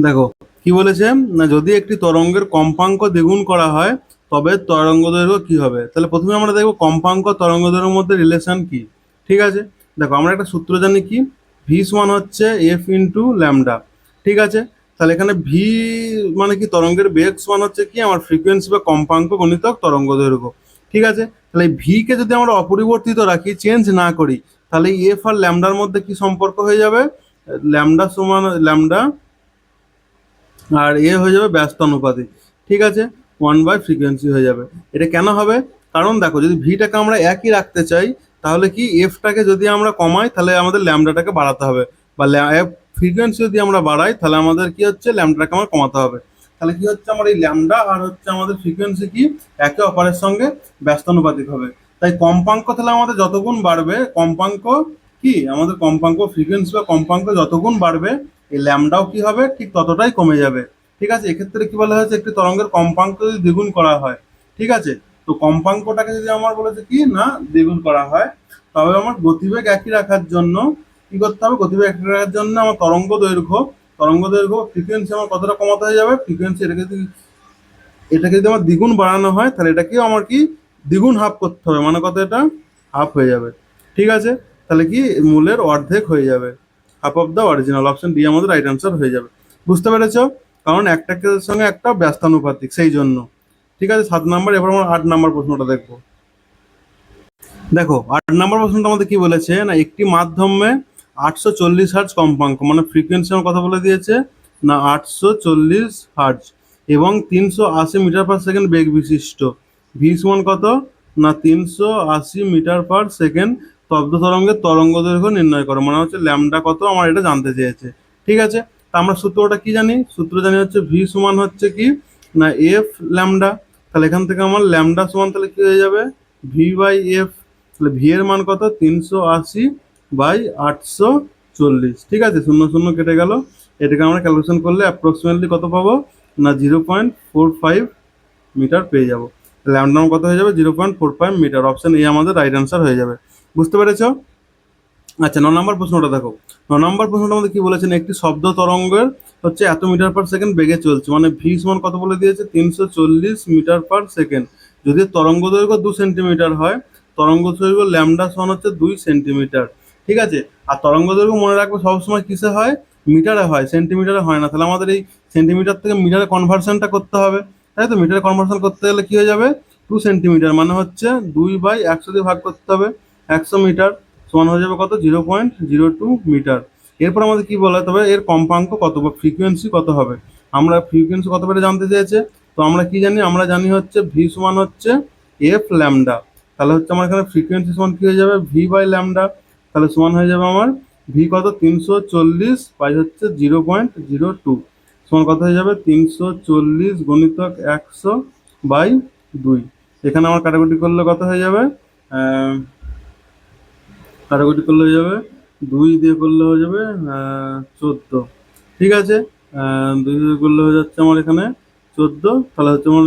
দেখো কি বলেছে, না যদি একটি তরঙ্গের কম্পাঙ্ক দ্বিগুণ করা হয় তবে তরঙ্গ দৈর্ঘ্য কি হবে। তাহলে প্রথমে আমরা দেখবো কম্পাঙ্ক তরঙ্গ দৈর্ঘ্যের মধ্যে রিলেশন কি। ঠিক আছে, দেখো আমরা একটা সূত্র জানি কি, ভি সমান হচ্ছে এফ ইন্টু ল্যামডা। ঠিক আছে, তাহলে এখানে ভি মানে কি তরঙ্গের বেগ সমান হচ্ছে কি আমার ফ্রিকোয়েন্সি বা কম্পাঙ্ক গণিতক তরঙ্গ দৈর্ঘ্য। ঠিক আছে, তাহলে ভি কে যদি আমরা অপরিবর্তিত রাখি, চেঞ্জ না করি, তাহলে এফ আর ল্যামডার মধ্যে কি সম্পর্ক হয়ে যাবে, ল্যামডা সমান ল্যামডা আর এ হয়ে যাবে ব্যস্তানুপাতিক। ঠিক আছে, 1/ফ্রিকোয়েন্সি হয়ে যাবে। এটা কেন হবে, কারণ দেখো যদি ভিটাকে আমরা একই রাখতে চাই তাহলে কি এফটাকে যদি আমরা কমাই তাহলে আমাদের ল্যামডাটাকে বাড়াতে হবে, বা ফ্রিকোয়েন্সি যদি আমরা বাড়াই তাহলে আমাদের কি হচ্ছে ল্যামডাটাকে আমার কমাতে হবে। তাহলে কি হচ্ছে আমার এই ল্যামডা আর হচ্ছে আমাদের ফ্রিকোয়েন্সি কি একে অপরের সঙ্গে ব্যস্তানুপাতিক হবে। তাই কম্পাঙ্ক তাহলে আমাদের যতগুণ বাড়বে, কম্পাঙ্ক কি আমাদের কম্পাঙ্ক ফ্রিকোয়েন্সি বা কম্পাঙ্ক যতগুণ বাড়বে এই ল্যামডাও কি হবে ঠিক ততটাই কমে যাবে। ঠিক আছে, এক্ষেত্রে কি বলা হয়েছে, একটি তরঙ্গের কম্পাঙ্ক যদি দ্বিগুণ করা হয়, ঠিক আছে, তো কম্পাঙ্কটাকে যদি আমার বলেছে কি না দ্বিগুণ করা হয়, তবে আমার গতিবেগ একই রাখার জন্য কি করতে হবে, গতিবেগ একই রাখার জন্য আমার তরঙ্গ দৈর্ঘ্য ফ্রিকোয়েন্সি আমার কতটা কমাতে হয়ে যাবে, ফ্রিকোয়েন্সি এটাকে যদি আমার দ্বিগুণ বাড়ানো হয় তাহলে এটাকেও আমার কি দ্বিগুণ হাফ করতে হবে, মানে কত, এটা হাফ হয়ে যাবে। ঠিক আছে, তাহলে কি মূলের অর্ধেক হয়ে যাবে, half of the original. Option D আমাদের রাইট অ্যান্সার হয়ে যাবে। বুঝতে পেরেছো? কারণ একটাকে সঙ্গে একটা ব্যস্তানুপাতিক, সেই জন্য। ঠিক আছে, 7 নম্বর। এবার আমরা 8 নম্বর প্রশ্নটা দেখবো। দেখো 8 নম্বর প্রশ্নটা আমাদের কি বলেছে, না একটি মাধ্যমে 840 হার্জ কম্পাঙ্ক, মানে ফ্রিকোয়েন্সি আমার কথা বলে দিয়েছে, না 840 হার্জ এবং 380 মিটার/সেকেন্ড বেগ বিশিষ্ট, ভি সমান কত, না 380 মিটার/সেকেন্ড শব্দ তরঙ্গের তরঙ্গ দৈর্ঘ্য নির্ণয় করো, মানে হচ্ছে ল্যামডা কত আমার এটা জানতে চেয়েছে। ঠিক আছে, তা আমরা সূত্রটা কি জানি, সূত্র জানি হচ্ছে ভি সমান হচ্ছে কি, না এফ ল্যামডা। তাহলে এখান থেকে আমার ল্যামডা সমান তাহলে কি হয়ে যাবে, V/F। তাহলে ভি এর মান কত, 380/840। ঠিক আছে, 0 0 কেটে গেল, এটাকে আমরা ক্যালকুলেশন করলে অ্যাপ্রক্সিমেটলি কত পাবো না 0.45 মিটার পেয়ে যাবো। ল্যামডা কত হয়ে যাবে 0.45 মিটার। অপশন এ আমাদের রাইট অ্যান্সার হয়ে যাবে। বুঝতে পেরেছ? আচ্ছা 9 নম্বর প্রশ্নটা দেখো। 9 নম্বর প্রশ্নটা আমাদের কি বলেছেন, একটি শব্দ তরঙ্গের হচ্ছে এত মিটার পার সেকেন্ড বেগে চলছে, মানে ভি সমান কত বলে দিয়েছে 340 মিটার পার সেকেন্ড। যদি তরঙ্গ দৈর্ঘ্য 2 সেন্টিমিটার হয়, তরঙ্গ দৈর্ঘ্য ল্যামডা সমান হচ্ছে 2 সেন্টিমিটার। ঠিক আছে, আর তরঙ্গ দৈর্ঘ্য মনে রাখবে সবসময় কিসে হয়, মিটারে হয়, সেন্টিমিটারে হয় না। তাহলে আমাদের এই সেন্টিমিটার থেকে মিটারে কনভার্সনটা করতে হবে, তাই তো। মিটারে কনভার্সন করতে গেলে কি হয়ে যাবে, 2 সেন্টিমিটার মানে হচ্ছে 2/100 দিয়ে ভাগ করতে হবে, 100 মিটার সমান হয়ে যাবে কত 0.02 মিটার। এরপর আমাদের কি বলা, তবে এর কম্পাঙ্ক কত বা ফ্রিকোয়েন্সি কত হবে। আমরা ফ্রিকোয়েন্সি কত বেড়ে জানতে চেয়েছে, তো আমরা কি জানি, আমরা জানি হচ্ছে ভি সমান হচ্ছে এফ ল্যামডা। তাহলে হচ্ছে আমার এখানে ফ্রিকোয়েন্সি সমান কি হয়ে যাবে ভি বাই ল্যামডা। তাহলে সমান হয়ে যাবে আমার ভি কত 340 বাই হচ্ছে 0.02 সমান কত হয়ে যাবে 340 গুণিতক 100/2। এখানে আমার কাটাকুটি করলে কত হয়ে যাবে, কাটাকুটি করলে হয়ে যাবে 2 দিয়ে করলে হয়ে যাবে 14। ঠিক আছে, 2 দিয়ে করলে হয়ে যাচ্ছে আমার এখানে 14। তাহলে হচ্ছে আমার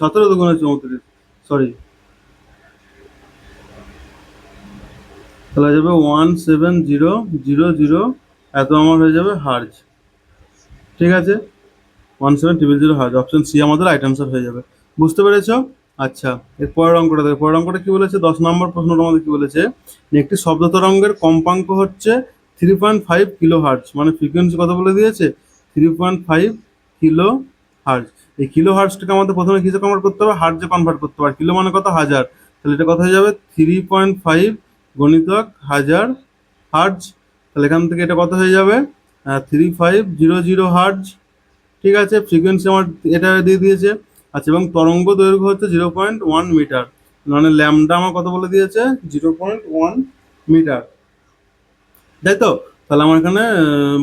17 দুগুণে 34, সরি, তাহলে হয়ে যাবে 17000 এত আমার হয়ে যাবে হার্জ। ঠিক আছে, 17000 হার্জ। অপশন সি আমাদের রাইট অ্যান্সার হয়ে যাবে। বুঝতে পেরেছ? আচ্ছা, এর পরের অঙ্কটা দেখো। পরের অঙ্কটা কি বলেছে, 10 নম্বর প্রশ্নটা আমাদের কি বলেছে, একটি শব্দ তরঙ্গের কম্পাঙ্ক হচ্ছে 3.5 কিলো হার্জ, মানে ফ্রিকোয়েন্সি কত বলে দিয়েছে 3.5 কিলো হার্জ। এই কিলো হার্জটাকে আমাদের প্রথমে কিসে কনভার্ট করতে হবে, হার্জে কনভার্ট করতে হবে। কিলো মানে কত, হাজার। তাহলে এটা কত হয়ে যাবে 3.5 গণিতক হাজার হার্জ। তাহলে এখান থেকে এটা কত হয়ে যাবে 3500 হার্জ। ঠিক আছে, ফ্রিকোয়েন্সি আমার এটা দিয়ে দিয়েছে। আচ্ছা, এবং তরঙ্গ দৈর্ঘ্য হচ্ছে 0.1 মিটার, মানে ল্যামডা আমার কত বলে দিয়েছে 0.1 মিটার, তাই তো। তাহলে আমার এখানে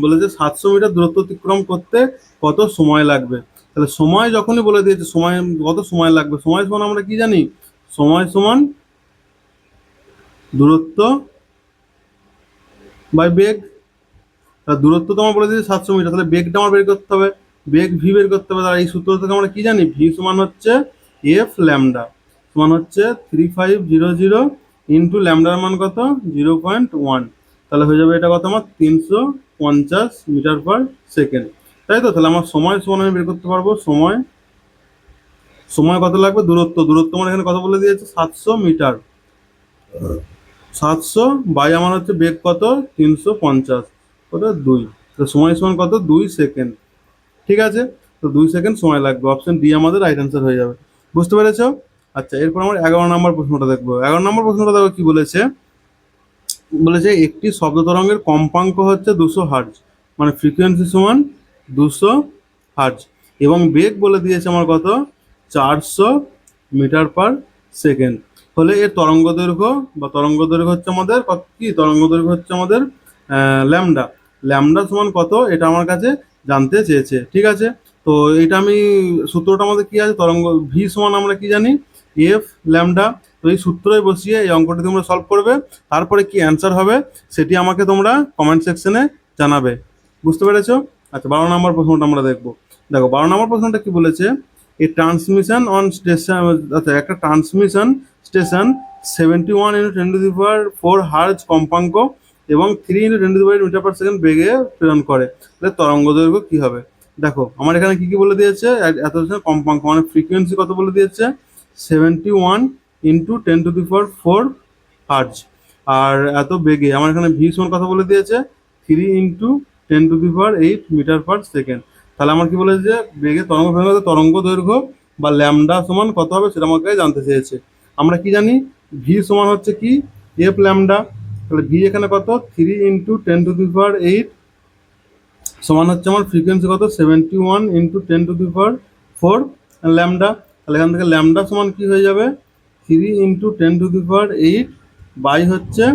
বলেছে 700 মিটার দূরত্ব অতিক্রম করতে কত সময় লাগবে। তাহলে সময় যখনই বলে দিয়েছে, সময় কত সময় লাগবে, সময় সমান আমরা কি জানি, সময় সমান দূরত্ব বাই বেগ। দূরত্ব তো আমার বলে দিয়েছে 700 মিটার, তাহলে বেগটা আমার বের করতে হবে, বেগ ভি বের করতে হবে। তাহলে এই সূত্র থেকে আমরা কি জানি, ভি সমান হচ্ছে এফ ল্যামডা সমান হচ্ছে 3500 ইন্টু ল্যামডার মান কত 0.1। তাহলে হয়ে যাবে এটা কত আমার 350 মিটার পার সেকেন্ড, তাই তো। তাহলে আমার সময় সমান আমি বের করতে পারবো, সময় সময় কত লাগবে, দূরত্ব দূরত্ব আমার এখানে কত বলে দিয়েছে 700 মিটার, 700 বাই আমার হচ্ছে বেগ কত 350, কত 2। তো সময় সমান কত 2 সেকেন্ড। ঠিক আছে, তো 2 সেকেন্ড সময় লাগবে। অপশন ডি আমাদের রাইট অ্যান্সার হয়ে যাবে। বুঝতে পেরেছ? আচ্ছা, এরপর আমরা 11 নম্বর প্রশ্নটা দেখবো। 11 নম্বর প্রশ্নটা দেখো কি বলেছে, বলেছে একটি শব্দ তরঙ্গের কম্পাঙ্ক হচ্ছে 200 হার্জ, মানে ফ্রিকোয়েন্সি সমান 200 হার্জ, এবং বেগ বলে দিয়েছে আমার কত 400 মিটার পার সেকেন্ড। হলে এর তরঙ্গ দৈর্ঘ্য বা তরঙ্গ দৈর্ঘ্য হচ্ছে আমাদের কত, কি তরঙ্গ দৈর্ঘ্য হচ্ছে আমাদের ল্যামডা। ল্যামডা সমান কত এটা আমার কাছে জানতে চেয়েছে। ঠিক আছে, তো এটা আমি সূত্রটা আমাদের কি আছে, তরঙ্গ ভি সমান আমরা কি জানি এফ ল্যামডা। তো এই সূত্রই বসিয়ে এই অঙ্কটি তোমরা সলভ করবে, তারপরে কি অ্যান্সার হবে সেটি আমাকে তোমরা কমেন্ট সেকশনে জানাবে। বুঝতে পেরেছো? আচ্ছা, 12 নম্বর প্রশ্নটা আমরা দেখবো। দেখো 12 নম্বর প্রশ্নটা কি বলেছে, এই ট্রান্সমিশন অন স্টেশন, আচ্ছা একটা ট্রান্সমিশন স্টেশন 71 × 10⁴ হার্জ কম্পাঙ্ক এবং 3 × 10⁻⁸ মিটার পার সেকেন্ড বেগে প্রেরণ করে, তাহলে তরঙ্গ দৈর্ঘ্য কি হবে। দেখো আমার এখানে কি কি বলে দিয়েছে, এত কম্পাঙ্ক মানে ফ্রিকোয়েন্সি কত বলে দিয়েছে 71 × 10⁴ হার্জ, আর এত বেগে আমার এখানে ভি সমান কথা বলে দিয়েছে 3 × 10⁸ মিটার পার সেকেন্ড। তাহলে আমার কি বলেছে, বেগে তরঙ্গ ভেঙে তরঙ্গ দৈর্ঘ্য বা ল্যামডা সমান কত হবে সেটা আমাকে জানতে চেয়েছে। আমরা কি জানি, ভি সমান হচ্ছে কি এফ ল্যামডা। তাহলে ভি এখানে কত 3 × 10⁸ সমান হচ্ছে আমার ফ্রিকোয়েন্সি কত 71 × 10⁴ ল্যামডা। তাহলে এখান থেকে ল্যামডা সমান কি হয়ে যাবে 3 × 10⁸ বাই হচ্ছে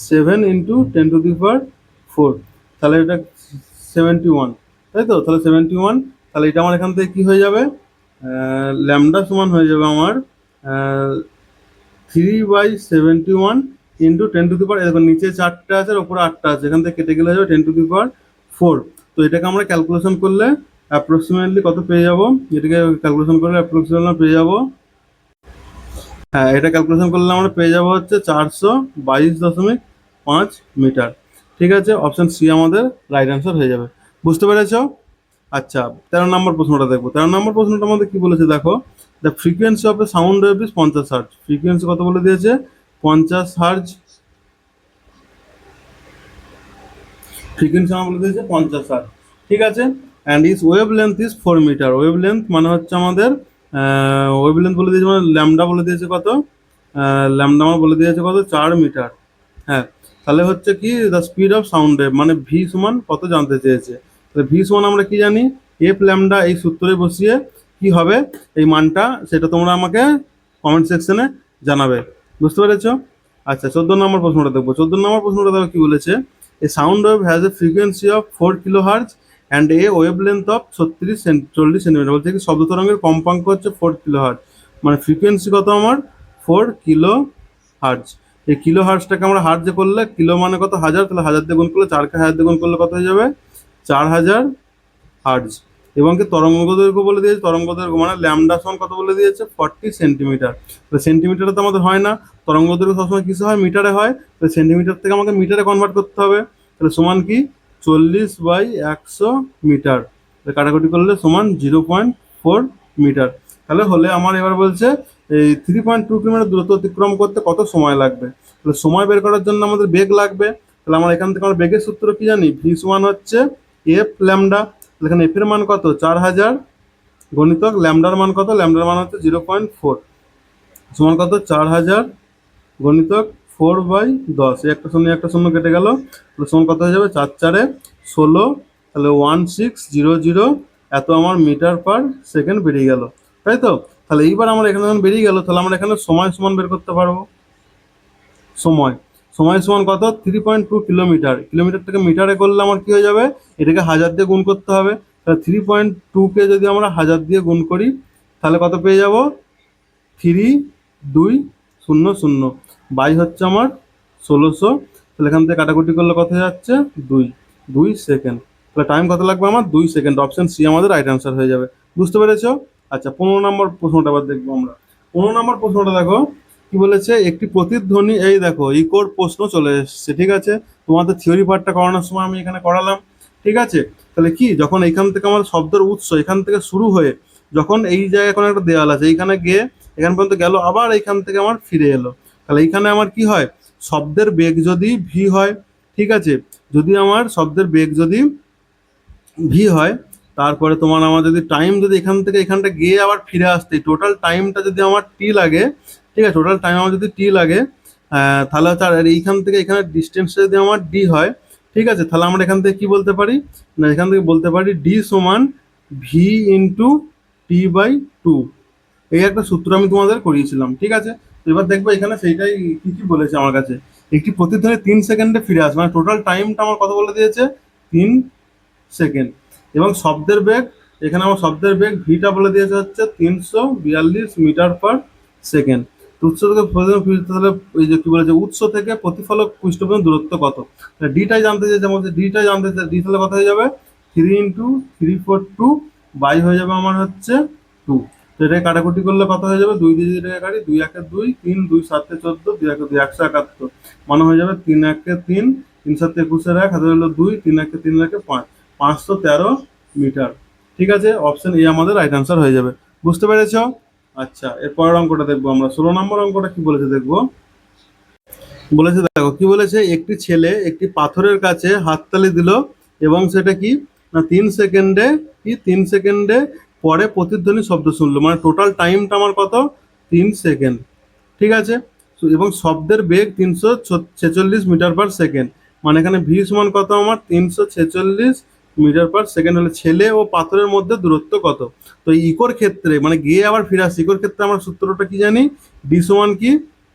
7 × 10⁴, তাহলে এটা 71, তাই তো। তাহলে 71, তাহলে এটা আমার এখান থেকে কি হয়ে যাবে, ল্যামডা সমান হয়ে যাবে আমার 3/71 × 10⁻, দেখো নিচে 4টা আছে আর উপরে 8টা আছে, এখান থেকে কেটে গেলে হয়ে যাবে 10⁻⁴ 4। তো এটাকে আমরা ক্যালকুলেশন করলে অ্যাপ্রক্সিমেটলি কত পেয়ে যাব, এটাকে ক্যালকুলেশন করলে অ্যাপ্রক্সিমেটলি পেয়ে যাব, হ্যাঁ এটা ক্যালকুলেশন করলে আমরা পেয়ে যাব হচ্ছে 422.5 মিটার। ঠিক আছে, অপশন সি আমাদের রাইট অ্যান্সার হয়ে যাবে। বুঝতে পেরেছ? আচ্ছা 13 নম্বর প্রশ্নটা দেখবো। 13 নম্বর প্রশ্নটা আমাদের কি বলেছে দেখো, the frequency of a sound wave is 50 hertz. Frequency কত বলে দিয়েছে, 50 হার্জ। ফ্রিকোয়েন্সি আমার বলে দিয়েছে 50 হার্জ। ঠিক আছে, and is wavelength is 4 metre. Wavelength মানে হচ্ছে আমাদের ওয়েভ লেন্থ বলে দিয়েছে মানে ল্যামডা বলে দিয়েছে কত, ল্যামডা আমার বলে দিয়েছে কত 4 মিটার। হ্যাঁ, তাহলে হচ্ছে কি the speed of sound wave মানে ভি সমান কত জানতে চেয়েছে। তাহলে ভি সমান আমরা কি জানি, এফ ল্যামডা, এই সূত্রে বসিয়ে কি হবে এই মানটা সেটা তোমরা আমাকে কমেন্ট সেকশনে জানাবে। বুঝতে পেরেছো? আচ্ছা 14 নম্বর প্রশ্নটা দেখবো। 14 নম্বর প্রশ্নটা দেখো কি বলেছে, a sound wave has a frequency of 4 kilohertz and a wave length of 40 centimetre. বলছে কি শব্দ তরঙ্গের কম্পাঙ্ক হচ্ছে 4 কিলোহার্জ, মানে ফ্রিকোয়েন্সি কত আমার 4 কিলোহার্জ। এই কিলোহার্জটাকে আমরা হার্জে করলে, কিলো মানে কত হাজার, তাহলে হাজার দিয়ে গুণ করলে, 4কে হাজার দিয়ে গুণ করলে কত হয়ে যাবে 4000 হার্জ। এবং কি তরঙ্গ দৈর্ঘ্য বলে দিয়েছে, তরঙ্গ দৈর্ঘ্য মানে ল্যামডা সমান কত বলে দিয়েছে 40 সেন্টিমিটার। তাহলে সেন্টিমিটারে তো আমাদের হয় না, তরঙ্গ দৈর্ঘ্য সবসময় কিসে হয়, মিটারে হয়। তাহলে সেন্টিমিটার থেকে আমাকে মিটারে কনভার্ট করতে হবে। তাহলে সমান কি 40/100 মিটার। কাটাকুটি করলে সমান 0.4 মিটার। তাহলে হলে আমার এবার বলছে এই 3.2 কিলোমিটার দূরত্ব অতিক্রম করতে কত সময় লাগবে। তাহলে সময় বের করার জন্য আমাদের বেগ লাগবে। তাহলে আমরা এখান থেকে আমরা বেগের সূত্র কি জানি, ভি সমান হচ্ছে এফ ল্যামডা। এখানে এফ এর মান কত 4000 গণিতক ল্যামডার মান কত, ল্যামডার মান হচ্ছে 0.4 সমান কত 4000 গণিতক 4/10। একটা শূন্য একটা শূন্য কেটে গেল, তাহলে সমান কত হয়ে যাবে 4×4=16। তাহলে 1600 এত আমার মিটার পার সেকেন্ড বেরিয়ে গেল, তাই তো? তাহলে এইবার আমরা এখানে যখন বেরিয়ে গেল, তাহলে আমরা এখানে সময় সমান বের করতে পারবো। সময় সময় সমান কত 3.2 কিলোমিটার। কিলোমিটার থেকে মিটারে করলে আমার কি হয়ে যাবে, এটাকে হাজার দিয়ে গুণ করতে হবে। তাহলে 3.2কে যদি আমরা হাজার দিয়ে গুণ করি তাহলে কত পেয়ে যাব 3200 বাই হচ্ছে আমার 1600। তাহলে এখান থেকে কাটাকুটি করলে কত হয়ে যাচ্ছে 2 সেকেন্ড। তাহলে টাইম কত লাগবে আমার 2 সেকেন্ড। অপশন সি আমাদের রাইট অ্যান্সার হয়ে যাবে। বুঝতে পেরেছো? আচ্ছা 15 নম্বর প্রশ্নটা আবার দেখবো আমরা। 15 নম্বর প্রশ্নটা দেখো কি বলেছে, একটি প্রতিধ্বনি, এই দেখো ইকোর প্রশ্ন চলে এসছে। ঠিক আছে, তোমাদের থিওরি পার্টটা করানোর সময় আমি এখানে করালাম। ঠিক আছে, তাহলে কি যখন এখান থেকে আমার শব্দের উৎস এখান থেকে শুরু হয়ে যখন এই জায়গায় কোনো একটা দেওয়াল আছে এইখানে গিয়ে এখান পর্যন্ত গেল, আবার এইখান থেকে আমার ফিরে এলো, তাহলে এইখানে আমার কি হয়, শব্দের বেগ যদি ভি হয়, ঠিক আছে, যদি আমার শব্দের বেগ যদি ভি হয়, তারপরে তোমার আমার যদি টাইম যদি এখান থেকে এখানটা গিয়ে আবার ফিরে আসতে টোটাল টাইমটা যদি আমার টি লাগে, ঠিক আছে, টোটাল টাইম আমার যদি টি লাগে, তাহলে হচ্ছে আর এইখান থেকে এখানে ডিস্টেন্সটা যদি আমার ডি হয়, ঠিক আছে, তাহলে আমরা এখান থেকে কি বলতে পারি না, এখান থেকে বলতে পারি ডি সমান ভি ইন্টু টি/2। এই একটা সূত্র আমি তোমাদের করিয়েছিলাম। ঠিক আছে, তো এবার দেখবো এখানে সেইটাই কি কি বলেছে আমার কাছে। একটি প্রতিধ্বনি 3 সেকেন্ডে ফিরে আসবে, মানে টোটাল টাইমটা আমার কত বলে দিয়েছে 3 সেকেন্ড। এবং শব্দের বেগ, এখানে আমার শব্দের বেগ ভিটা বলে দিয়েছে হচ্ছে 342 মিটার পার সেকেন্ড। উৎস থেকে তাহলে এই যে কি বলেছে, উৎস থেকে প্রতিফলক পৃষ্ঠ পর্যন্ত দূরত্ব কত, ডিটাই জানতে চাই, যেমন ডিটাই জানতে চাই, ডি তাহলে কত হয়ে যাবে 3×342 বাই হয়ে যাবে আমার হচ্ছে 2। তো এটাকে কাটাকুটি করলে কত হয়ে যাবে, 2 দিয়ে যদি এটাকে কাটি 2×1=2, 3, 2×7=14, 2×1=2 171, মানে হয়ে যাবে 3×1=3, 3×7=21, হাতে হলো 2, 3×1=3, 513 মিটার। ঠিক আছে, অপশন এ আমাদের রাইট অ্যান্সার হয়ে যাবে। বুঝতে পেরেছ? আচ্ছা এর পরের অঙ্কটা দেখবো আমরা। 16 নম্বর অঙ্কটা কি বলেছে দেখবো। বলেছে দেখো কি বলেছে, একটি ছেলে একটি পাথরের কাছে হাততালি দিল এবং সেটা কি না 3 সেকেন্ডে, কি 3 সেকেন্ডে পরে প্রতিধ্বনি শব্দ শুনলো, মানে টোটাল টাইমটা আমার কত 3 সেকেন্ড। ঠিক আছে, এবং শব্দের বেগ 346 মিটার পার সেকেন্ড, মানে এখানে ভি সমান কত আমার 346 মিটার পার সেকেন্ড। হলে ছেলে ও পাথরের মধ্যে দূরত্ব কত। তো ইকোর ক্ষেত্রে মানে গিয়ে আবার ফিরে আসছে, ইকোর ক্ষেত্রে আমার সূত্রটা কি জানি, ডি সমান কি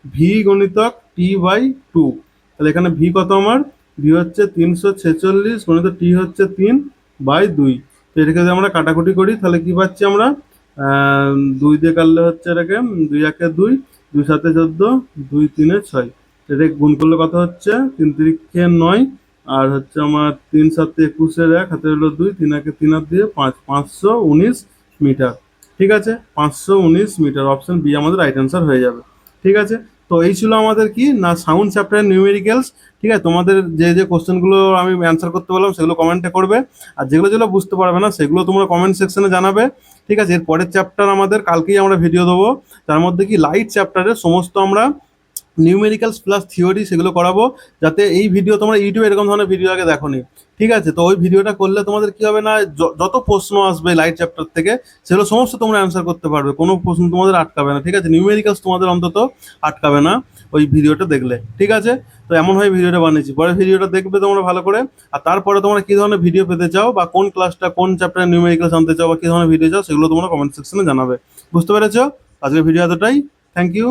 ভি গণিতক টি/2। তাহলে এখানে ভি কত আমার, ভি হচ্ছে 346 গণিত টি হচ্ছে 3/2। তো এটাকে যদি আমরা কাটাকুটি করি তাহলে কি পাচ্ছি আমরা, 2 দিয়ে কাটলে হচ্ছে এটাকে 2×1=2, 2×7=14, 2×3=6, এটাকে গুণ করলে কত হচ্ছে 3×3=9, আর হচ্ছে আমার 3 7 21 1 হাতে হলো 2, 3 1 3 হাত দিয়ে 5, 519 মিটার। ঠিক আছে, 519 মিটার, অপশন বি আমাদের রাইট অ্যান্সার হয়ে যাবে। ঠিক আছে, তো এই ছিল আমাদের কি না সাউন্ড চ্যাপ্টারের নিউমেরিক্যালস। ঠিক আছে, তোমাদের যে যে কোশ্চেনগুলো আমি অ্যান্সার করতে বললাম সেগুলো কমেন্টে করবে, আর যেগুলো যেগুলো বুঝতে পারবে না সেগুলো তোমরা কমেন্ট সেকশনে জানাবে। ঠিক আছে, এর পরের চ্যাপ্টার আমাদের কালকেই আমরা ভিডিও দেবো, তার মধ্যে কি লাইট চ্যাপ্টারের সমস্ত আমরা নিউমেরিক্যালস প্লাস থিওরি সেগুলো করাবো, যাতে এই ভিডিও তোমরা ইউটিউবে এরকম ধরনের ভিডিও আগে দেখোনি। ঠিক আছে, তো ওই ভিডিওটা করলে তোমাদের কি হবে না যত প্রশ্ন আসবে লাইট চ্যাপ্টার থেকে সেগুলো সমস্ত তোমরা অ্যান্সার করতে পারবে, কোনো প্রশ্ন তোমাদের আটকাবে না। ঠিক আছে, নিউমেরিক্যালস তোমাদের অন্তত আটকাবে না ওই ভিডিওটা দেখলে। ঠিক আছে, তো এমনভাবে ভিডিওটা বানিয়েছি, পরে ভিডিওটা দেখবে তোমরা ভালো করে। আর তারপরে তোমরা কী ধরনের ভিডিও পেতে চাও, বা কোন ক্লাসটা কোন চ্যাপ্টারে নিউমেরিক্যালস আনতে চাও, বা কী ধরনের ভিডিও চাও সেগুলো তোমরা কমেন্ট সেকশনে জানাবে। বুঝতে পেরেছো? আজকের ভিডিও এতটাই। Thank you.